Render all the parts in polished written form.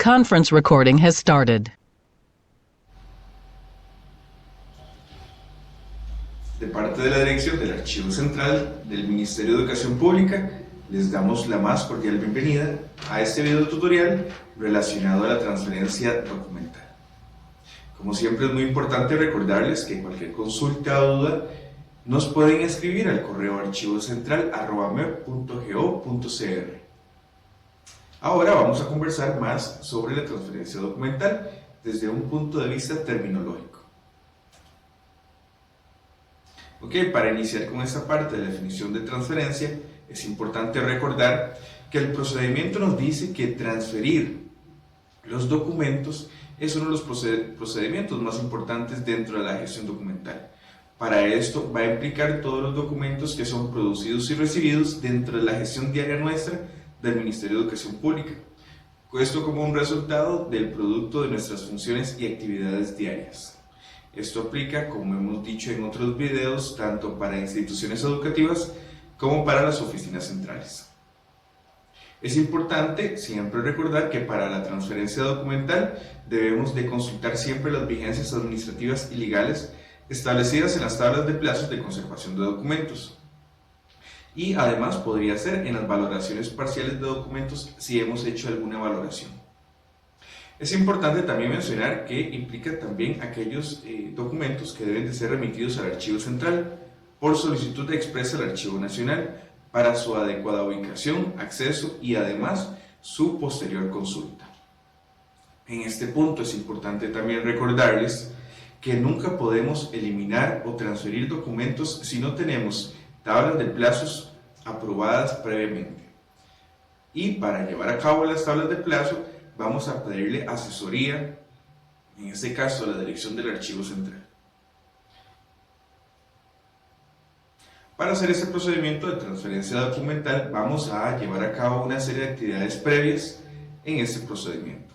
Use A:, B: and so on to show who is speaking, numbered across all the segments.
A: conference recording has started.
B: De parte de la dirección del Archivo Central del Ministerio de Educación Pública, les damos la más cordial bienvenida a este video tutorial relacionado a la transferencia documental. Como siempre, es muy importante recordarles que cualquier consulta o duda nos pueden escribir al correo archivocentral@mep.go.cr. Ahora vamos a conversar más sobre la transferencia documental desde un punto de vista terminológico. Para iniciar con esta parte de la definición de transferencia, es importante recordar que el procedimiento nos dice que transferir los documentos es uno de los procedimientos más importantes dentro de la gestión documental. Para esto va a implicar todos los documentos que son producidos y recibidos dentro de la gestión diaria nuestra del Ministerio de Educación Pública. Esto como un resultado del producto de nuestras funciones y actividades diarias. Esto aplica, como hemos dicho en otros videos, tanto para instituciones educativas como para las oficinas centrales. Es importante siempre recordar que para la transferencia documental debemos de consultar siempre las vigencias administrativas y legales establecidas en las tablas de plazos de conservación de documentos. Y además podría ser en las valoraciones parciales de documentos si hemos hecho alguna valoración. Es importante también mencionar que implica también aquellos documentos que deben de ser remitidos al Archivo Central por solicitud expresa al Archivo Nacional para su adecuada ubicación, acceso y además su posterior consulta. En este punto es importante también recordarles que nunca podemos eliminar o transferir documentos si no tenemos tablas de plazos aprobadas previamente. Y para llevar a cabo las tablas de plazo, vamos a pedirle asesoría, en este caso a la dirección del Archivo Central. Para hacer este procedimiento de transferencia documental, vamos a llevar a cabo una serie de actividades previas en este procedimiento.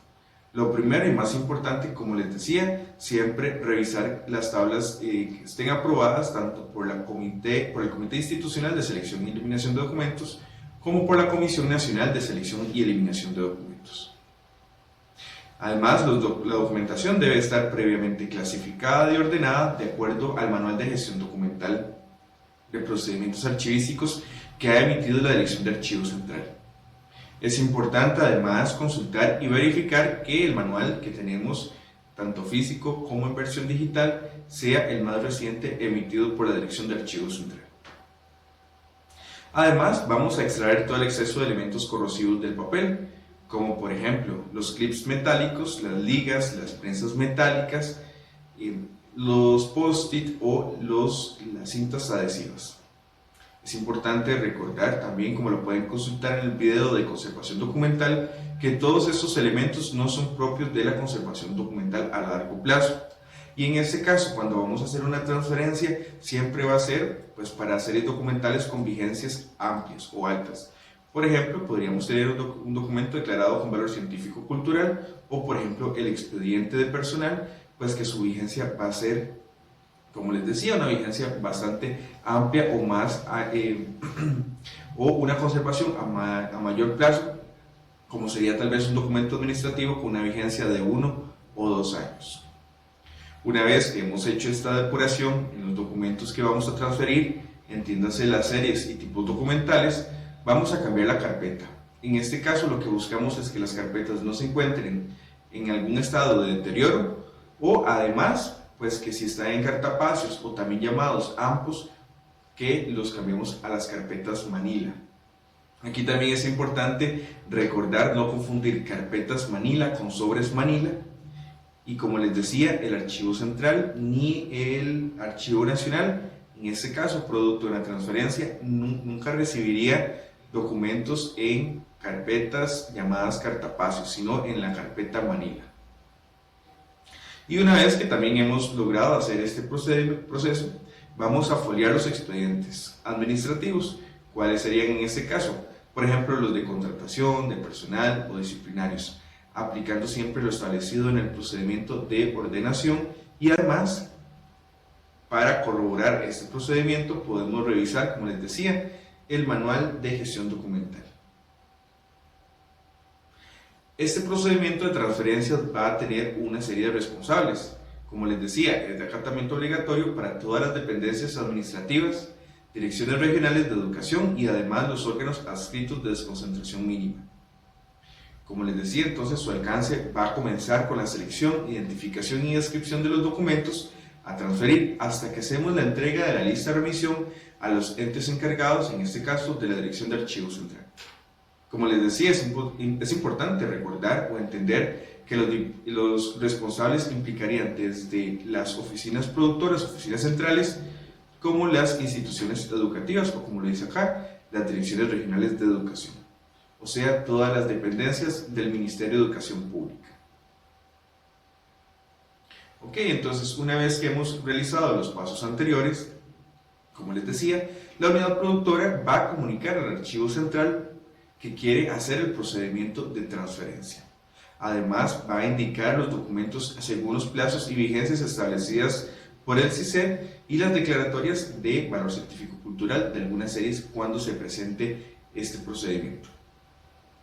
B: Lo primero y más importante, como les decía, siempre revisar las tablas que estén aprobadas tanto por el Comité Institucional de Selección y Eliminación de Documentos como por la Comisión Nacional de Selección y Eliminación de Documentos. Además, la documentación debe estar previamente clasificada y ordenada de acuerdo al Manual de Gestión Documental de Procedimientos Archivísticos que ha emitido la Dirección de Archivo Central. Es importante además consultar y verificar que el manual que tenemos, tanto físico como en versión digital, sea el más reciente emitido por la Dirección de Archivo Central. Además, vamos a extraer todo el exceso de elementos corrosivos del papel, como por ejemplo los clips metálicos, las ligas, las prensas metálicas, los post-it o las cintas adhesivas. Es importante recordar también, como lo pueden consultar en el video de conservación documental, que todos estos elementos no son propios de la conservación documental a largo plazo. Y en este caso, cuando vamos a hacer una transferencia, siempre va a ser para series documentales con vigencias amplias o altas. Por ejemplo, podríamos tener un documento declarado con valor científico-cultural o, por ejemplo, el expediente de personal, que su vigencia va a ser, como les decía, una vigencia bastante amplia o más o una conservación a mayor plazo, como sería tal vez un documento administrativo con una vigencia de 1 o 2 años. Una vez que hemos hecho esta depuración en los documentos que vamos a transferir, entiéndase las series y tipos documentales, vamos a cambiar la carpeta. En este caso lo que buscamos es que las carpetas no se encuentren en algún estado de deterioro o además que si están en cartapacios o también llamados AMPOS, que los cambiemos a las carpetas Manila. Aquí también es importante recordar no confundir carpetas Manila con sobres Manila, y como les decía, el Archivo Central ni el Archivo Nacional, en este caso producto de la transferencia, nunca recibiría documentos en carpetas llamadas cartapacios, sino en la carpeta Manila. Y una vez que también hemos logrado hacer este proceso, vamos a foliar los expedientes administrativos. ¿Cuáles serían en este caso? Por ejemplo, los de contratación, de personal o disciplinarios, aplicando siempre lo establecido en el procedimiento de ordenación. Y además, para corroborar este procedimiento, podemos revisar, como les decía, el Manual de Gestión Documental. Este procedimiento de transferencias va a tener una serie de responsables. Como les decía, es de acatamiento obligatorio para todas las dependencias administrativas, direcciones regionales de educación y además los órganos adscritos de desconcentración mínima. Como les decía, entonces su alcance va a comenzar con la selección, identificación y descripción de los documentos a transferir hasta que hacemos la entrega de la lista de remisión a los entes encargados, en este caso de la Dirección de Archivos Central. Como les decía, es importante recordar o entender que los responsables implicarían desde las oficinas productoras, oficinas centrales, como las instituciones educativas, o como lo dice acá, las direcciones regionales de educación. O sea, todas las dependencias del Ministerio de Educación Pública. Ok, entonces una vez que hemos realizado los pasos anteriores, como les decía, la unidad productora va a comunicar al archivo central que quiere hacer el procedimiento de transferencia. Además, va a indicar los documentos según los plazos y vigencias establecidas por el CICED y las declaratorias de valor científico cultural de algunas series cuando se presente este procedimiento.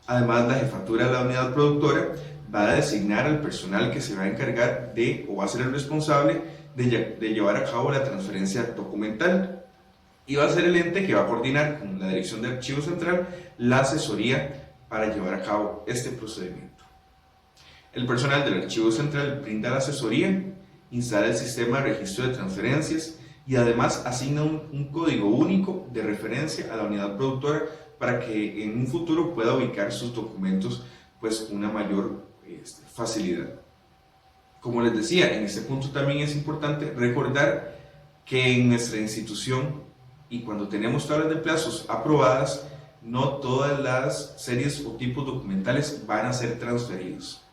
B: Además, la jefatura de la unidad productora va a designar al personal que se va a encargar de, o va a ser el responsable de llevar a cabo la transferencia documental, y va a ser el ente que va a coordinar con la Dirección de Archivo Central la asesoría para llevar a cabo este procedimiento. El personal del Archivo Central brinda la asesoría, instala el sistema de registro de transferencias y además asigna un código único de referencia a la unidad productora para que en un futuro pueda ubicar sus documentos pues con una mayor facilidad. Como les decía, en este punto también es importante recordar que en nuestra institución y cuando tenemos tablas de plazos aprobadas, no todas las series o tipos documentales van a ser transferidos.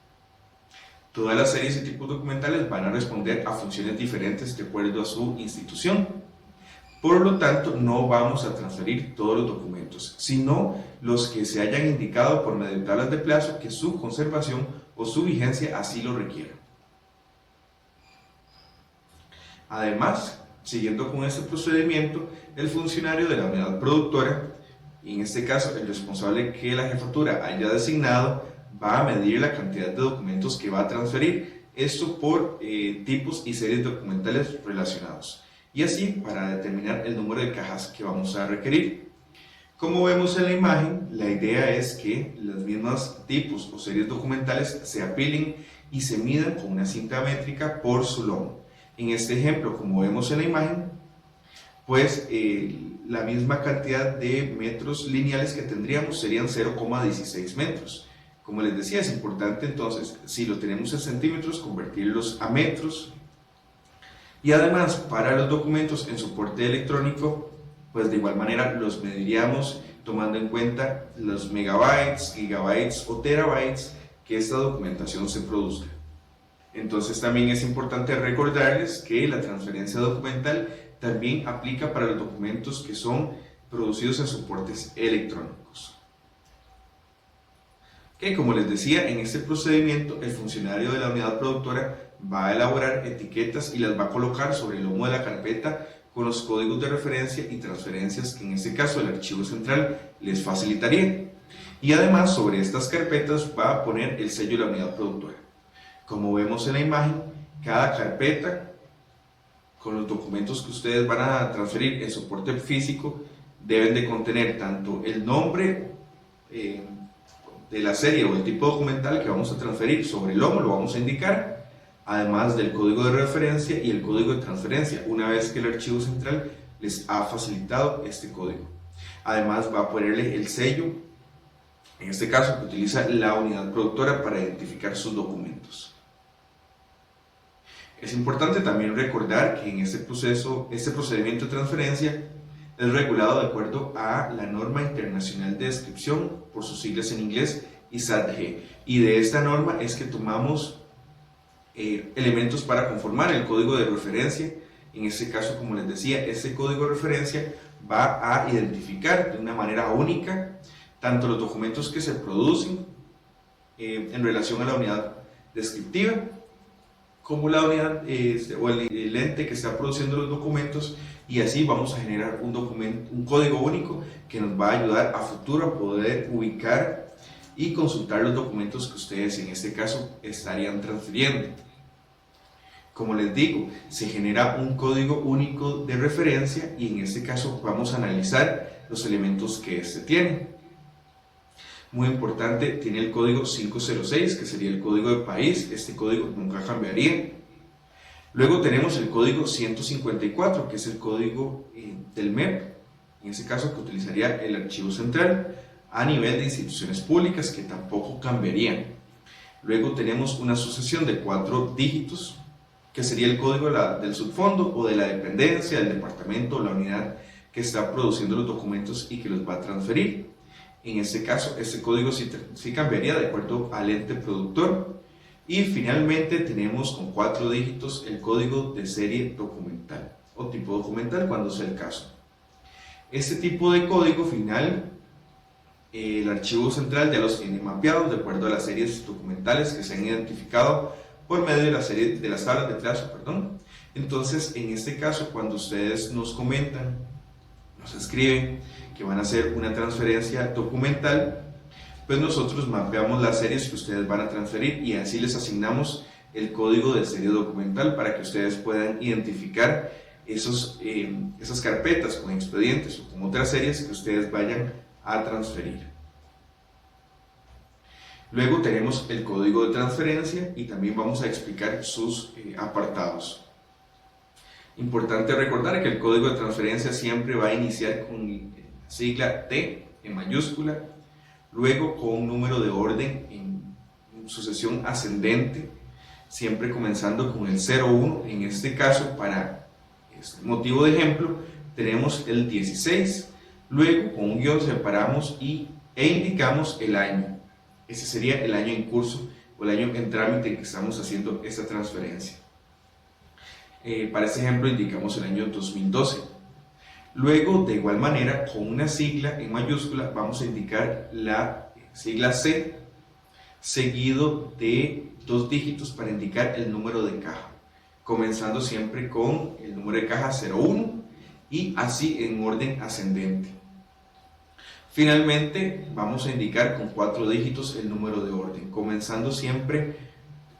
B: Todas las series y tipos documentales van a responder a funciones diferentes de acuerdo a su institución. Por lo tanto, no vamos a transferir todos los documentos, sino los que se hayan indicado por medio de tablas de plazo que su conservación o su vigencia así lo requiera. Además, siguiendo con este procedimiento, el funcionario de la unidad productora, y en este caso el responsable que la jefatura haya designado, va a medir la cantidad de documentos que va a transferir, esto por tipos y series documentales relacionados, y así para determinar el número de cajas que vamos a requerir. Como vemos en la imagen, la idea es que los mismos tipos o series documentales se apilen y se midan con una cinta métrica por su lomo. En este ejemplo, como vemos en la imagen, pues la misma cantidad de metros lineales que tendríamos serían 0,16 metros. Como les decía, es importante entonces, si lo tenemos en centímetros, convertirlos a metros. Y además, para los documentos en soporte electrónico, pues de igual manera los mediríamos tomando en cuenta los megabytes, gigabytes o terabytes que esta documentación se produzca. Entonces también es importante recordarles que la transferencia documental también aplica para los documentos que son producidos en soportes electrónicos. Que como les decía, en este procedimiento el funcionario de la unidad productora va a elaborar etiquetas y las va a colocar sobre el lomo de la carpeta con los códigos de referencia y transferencias que en este caso el archivo central les facilitaría. Y además sobre estas carpetas va a poner el sello de la unidad productora. Como vemos en la imagen, cada carpeta con los documentos que ustedes van a transferir en soporte físico deben de contener tanto el nombre de la serie o el tipo documental que vamos a transferir, sobre el lomo lo vamos a indicar, además del código de referencia y el código de transferencia, una vez que el archivo central les ha facilitado este código. Además va a ponerle el sello, en este caso que utiliza la unidad productora para identificar sus documentos. Es importante también recordar que en este procedimiento de transferencia es regulado de acuerdo a la norma internacional de descripción, por sus siglas en inglés, ISAT-G, y de esta norma es que tomamos elementos para conformar el código de referencia. En este caso, como les decía, este código de referencia va a identificar de una manera única tanto los documentos que se producen en relación a la unidad descriptiva, como la unidad o el ente que está produciendo los documentos, y así vamos a generar un código único que nos va a ayudar a futuro a poder ubicar y consultar los documentos que ustedes en este caso estarían transfiriendo. Como les digo, se genera un código único de referencia y en este caso vamos a analizar los elementos que este tiene. Muy importante, tiene el código 506, que sería el código de país. Este código nunca cambiaría. Luego tenemos el código 154, que es el código del MEP, en ese caso que utilizaría el archivo central a nivel de instituciones públicas, que tampoco cambiarían. Luego tenemos una sucesión de 4 dígitos, que sería el código del subfondo o de la dependencia, del departamento o la unidad que está produciendo los documentos y que los va a transferir. En este caso, este código sí cambiaría de acuerdo al ente productor. Y finalmente tenemos con 4 dígitos el código de serie documental o tipo documental cuando sea el caso. Este tipo de código final, el archivo central ya los tiene mapeados de acuerdo a las series documentales que se han identificado por medio de las tablas de trazo, Entonces, en este caso, cuando ustedes nos comentan, nos escriben que van a hacer una transferencia documental, pues nosotros mapeamos las series que ustedes van a transferir y así les asignamos el código de serie documental para que ustedes puedan identificar esas carpetas con expedientes o con otras series que ustedes vayan a transferir. Luego tenemos el código de transferencia y también vamos a explicar sus apartados. Importante recordar que el código de transferencia siempre va a iniciar con la sigla T en mayúscula, luego con un número de orden en sucesión ascendente, siempre comenzando con el 01. En este caso, para este motivo de ejemplo, tenemos el 16. Luego, con un guión separamos e indicamos el año. Ese sería el año en curso o el año en trámite en que estamos haciendo esta transferencia. Para este ejemplo, indicamos el año 2012. Luego, de igual manera, con una sigla en mayúscula, vamos a indicar la sigla C, seguido de 2 dígitos para indicar el número de caja, comenzando siempre con el número de caja 01 y así en orden ascendente. Finalmente, vamos a indicar con 4 dígitos el número de orden, comenzando siempre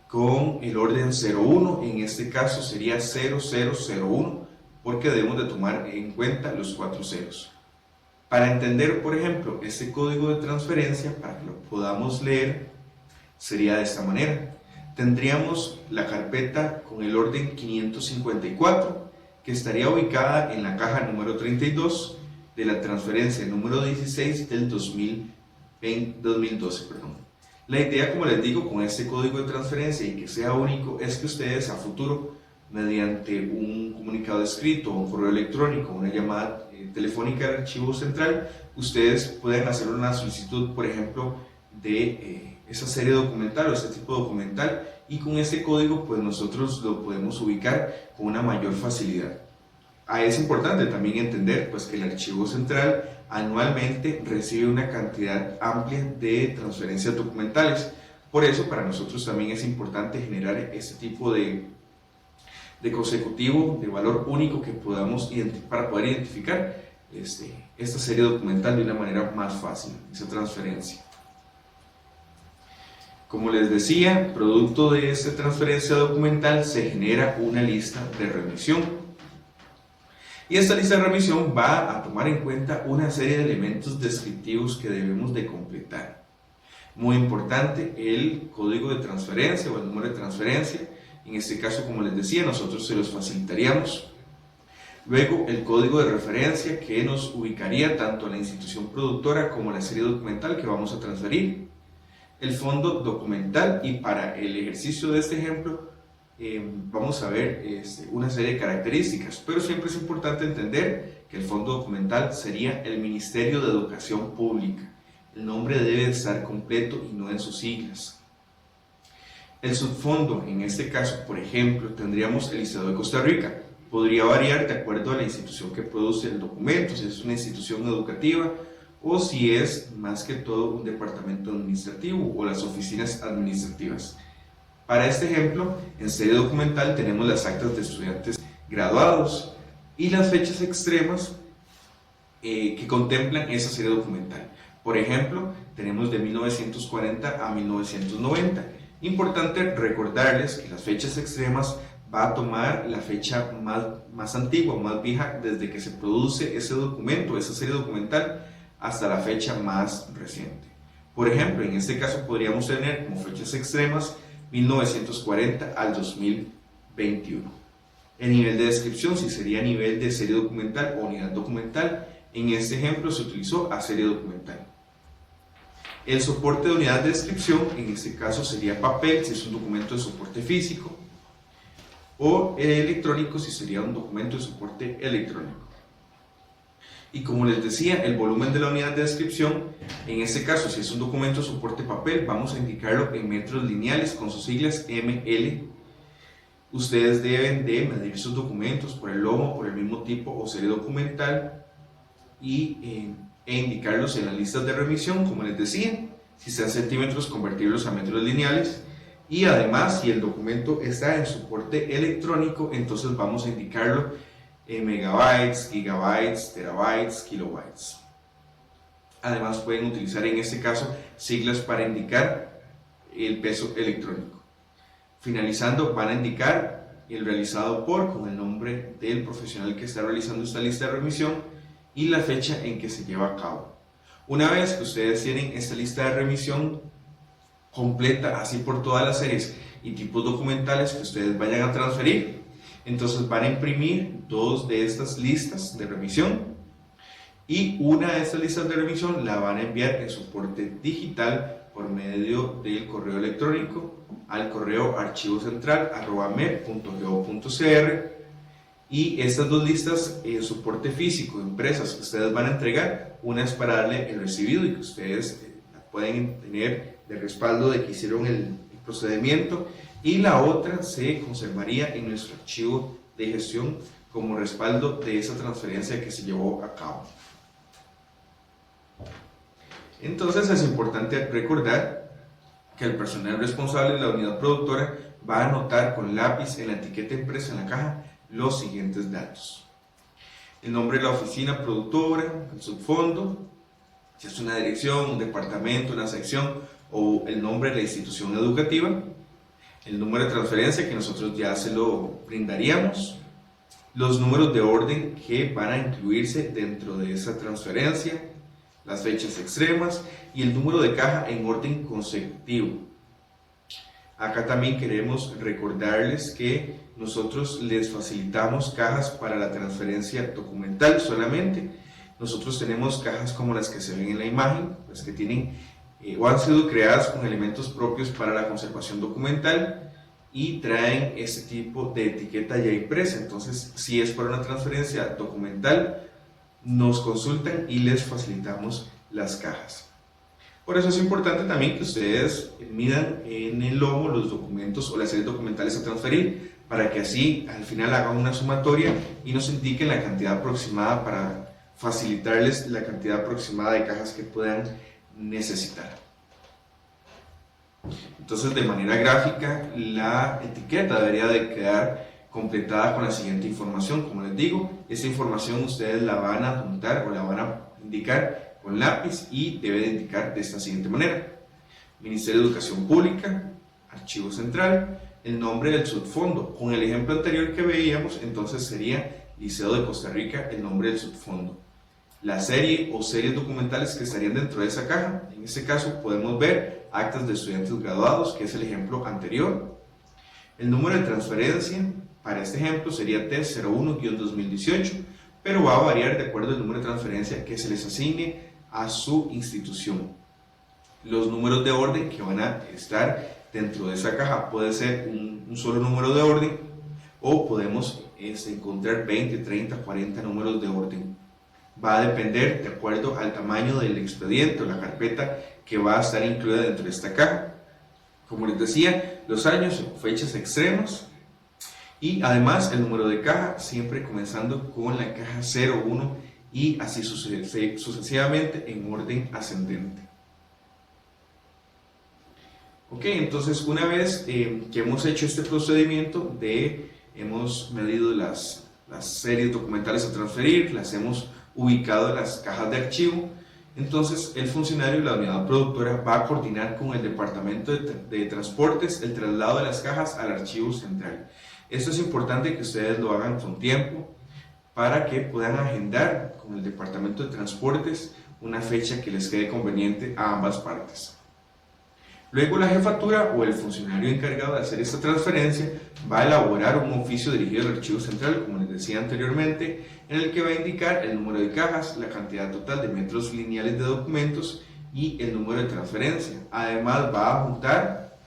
B: con el orden 01, en este caso sería 0001, porque debemos de tomar en cuenta los 4 ceros. Para entender, por ejemplo, este código de transferencia, para que lo podamos leer, sería de esta manera. Tendríamos la carpeta con el orden 554, que estaría ubicada en la caja número 32 de la transferencia número 16 del 2012. La idea, como les digo, con este código de transferencia y que sea único, es que ustedes a futuro, mediante un comunicado escrito, un correo electrónico, una llamada telefónica al archivo central, ustedes pueden hacer una solicitud, por ejemplo, de esa serie documental o este tipo documental, y con este código pues nosotros lo podemos ubicar con una mayor facilidad. Es importante también entender pues que el archivo central anualmente recibe una cantidad amplia de transferencias documentales. Por eso para nosotros también es importante generar este tipo de consecutivo, de valor único que podamos para poder identificar esta serie documental de una manera más fácil, esa transferencia. Como les decía, producto de esta transferencia documental se genera una lista de remisión. Y esta lista de remisión va a tomar en cuenta una serie de elementos descriptivos que debemos de completar. Muy importante, el código de transferencia o el número de transferencia. En este caso, como les decía, nosotros se los facilitaríamos. Luego, el código de referencia que nos ubicaría tanto a la institución productora como a la serie documental que vamos a transferir. El fondo documental, y para el ejercicio de este ejemplo vamos a ver una serie de características, pero siempre es importante entender que el fondo documental sería el Ministerio de Educación Pública. El nombre debe estar completo y no en sus siglas. El subfondo, en este caso, por ejemplo, tendríamos el Estado de Costa Rica. Podría variar de acuerdo a la institución que produce el documento, si es una institución educativa o si es más que todo un departamento administrativo o las oficinas administrativas. Para este ejemplo, en serie documental tenemos las actas de estudiantes graduados y las fechas extremas que contemplan esa serie documental. Por ejemplo, tenemos de 1940 a 1990. Importante recordarles que las fechas extremas va a tomar la fecha más antigua, más vieja, desde que se produce ese documento, esa serie documental, hasta la fecha más reciente. Por ejemplo, en este caso podríamos tener como fechas extremas 1940 al 2021. El nivel de descripción, si sería nivel de serie documental o unidad documental, en este ejemplo se utilizó a serie documental. El soporte de unidad de descripción, en este caso sería papel, si es un documento de soporte físico, o electrónico, si sería un documento de soporte electrónico. Y como les decía, el volumen de la unidad de descripción, en este caso, si es un documento de soporte papel, vamos a indicarlo en metros lineales con sus siglas ML. Ustedes deben de medir sus documentos por el lomo, por el mismo tipo o serie documental e indicarlos en las listas de remisión, como les decía, si sean centímetros, convertirlos a metros lineales. Y además, si el documento está en soporte electrónico, entonces vamos a indicarlo en megabytes, gigabytes, terabytes, kilobytes. Además, pueden utilizar en este caso siglas para indicar el peso electrónico. Finalizando, van a indicar el realizado por con el nombre del profesional que está realizando esta lista de remisión y la fecha en que se lleva a cabo. Una vez que ustedes tienen esta lista de remisión completa, así por todas las series y tipos documentales que ustedes vayan a transferir, entonces van a imprimir dos de estas listas de remisión y una de estas listas de remisión la van a enviar en soporte digital por medio del correo electrónico al correo archivocentral@mer.gov.cr. Y estas dos listas en soporte físico, impresas, que ustedes van a entregar, una es para darle el recibido y que ustedes la pueden tener de respaldo de que hicieron el procedimiento, y la otra se conservaría en nuestro archivo de gestión como respaldo de esa transferencia que se llevó a cabo. Entonces es importante recordar que el personal responsable de la unidad productora va a anotar con lápiz en la etiqueta impresa en la caja los siguientes datos: el nombre de la oficina productora, el subfondo, si es una dirección, un departamento, una sección, o el nombre de la institución educativa, el número de transferencia que nosotros ya se lo brindaríamos, los números de orden que van a incluirse dentro de esa transferencia, las fechas extremas y el número de caja en orden consecutivo. Acá también queremos recordarles que nosotros les facilitamos cajas para la transferencia documental solamente. Nosotros tenemos cajas como las que se ven en la imagen, las que tienen o han sido creadas con elementos propios para la conservación documental y traen este tipo de etiqueta ya impresa. Entonces, si es para una transferencia documental, nos consultan y les facilitamos las cajas. Por eso es importante también que ustedes midan en el lomo los documentos o las series documentales a transferir, para que así al final hagan una sumatoria y nos indiquen la cantidad aproximada para facilitarles la cantidad aproximada de cajas que puedan necesitar. Entonces, de manera gráfica, la etiqueta debería de quedar completada con la siguiente información. Como les digo, esta información ustedes la van a apuntar o la van a indicar con lápiz y debe de indicar de esta siguiente manera: Ministerio de Educación Pública, Archivo Central, el nombre del subfondo. Con el ejemplo anterior que veíamos, entonces sería Liceo de Costa Rica, el nombre del subfondo. La serie o series documentales que estarían dentro de esa caja, en este caso podemos ver actas de estudiantes graduados, que es el ejemplo anterior. El número de transferencia para este ejemplo sería T01-2018, pero va a variar de acuerdo al número de transferencia que se les asigne a su institución. Los números de orden que van a estar dentro de esa caja puede ser un solo número de orden, o podemos encontrar 20, 30, 40 números de orden. Va a depender de acuerdo al tamaño del expediente o la carpeta que va a estar incluida dentro de esta caja. Como les decía, los años o fechas extremas y además el número de caja, siempre comenzando con la caja 01 y así sucesivamente en orden ascendente. Ok, entonces una vez que hemos hecho este procedimiento hemos medido las series documentales a transferir, las hemos ubicado en las cajas de archivo, Entonces, el funcionario de la unidad productora va a coordinar con el departamento de transportes el traslado de las cajas al archivo central. Esto es importante que ustedes lo hagan con tiempo para que puedan agendar con el departamento de transportes una fecha que les quede conveniente a ambas partes. Luego la jefatura o el funcionario encargado de hacer esta transferencia va a elaborar un oficio dirigido al archivo central, como les decía anteriormente, en el que va a indicar el número de cajas, la cantidad total de metros lineales de documentos y el número de transferencia. Además va a juntar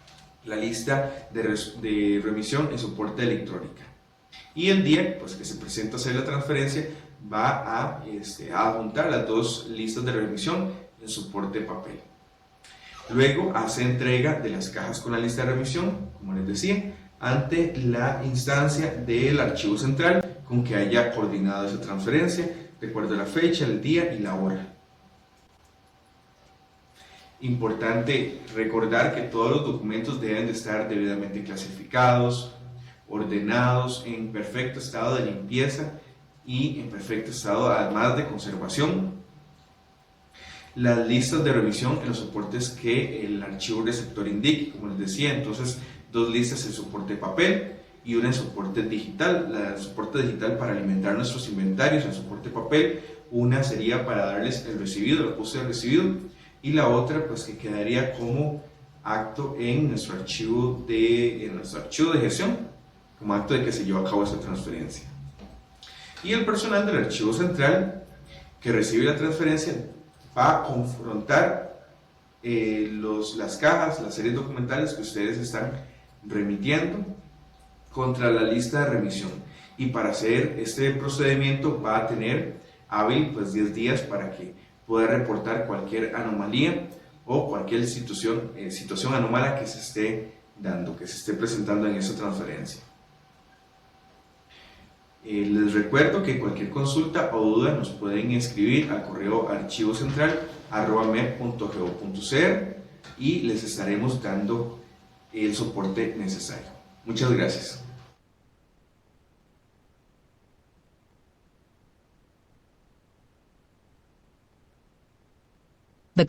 B: la lista de remisión en soporte electrónica. Y el día pues, que se presenta a hacer la transferencia va a adjuntar las dos listas de remisión en soporte papel. Luego hace entrega de las cajas con la lista de remisión, como les decía, ante la instancia del archivo central con que haya coordinado esa transferencia, de acuerdo a la fecha, el día y la hora. Importante recordar que todos los documentos deben de estar debidamente clasificados, ordenados, en perfecto estado de limpieza y en perfecto estado además de conservación. Las listas de revisión en los soportes que el archivo receptor indique, como les decía, entonces dos listas en soporte papel y una en soporte digital. La de soporte digital para alimentar nuestros inventarios en soporte papel, una sería para darles el recibido, el ajuste del recibido, y la otra pues que quedaría como acto en nuestro archivo de gestión, como acto de que se llevó a cabo esa transferencia. Y el personal del archivo central que recibe la transferencia va a confrontar las cajas, las series documentales que ustedes están remitiendo contra la lista de remisión. Y para hacer este procedimiento va a tener hábil pues 10 días para que pueda reportar cualquier anomalía o cualquier situación anómala que se esté dando, que se esté presentando en esa transferencia. Les recuerdo que cualquier consulta o duda nos pueden escribir al correo archivocentral@med.go.cr y les estaremos dando el soporte necesario. Muchas gracias.
A: The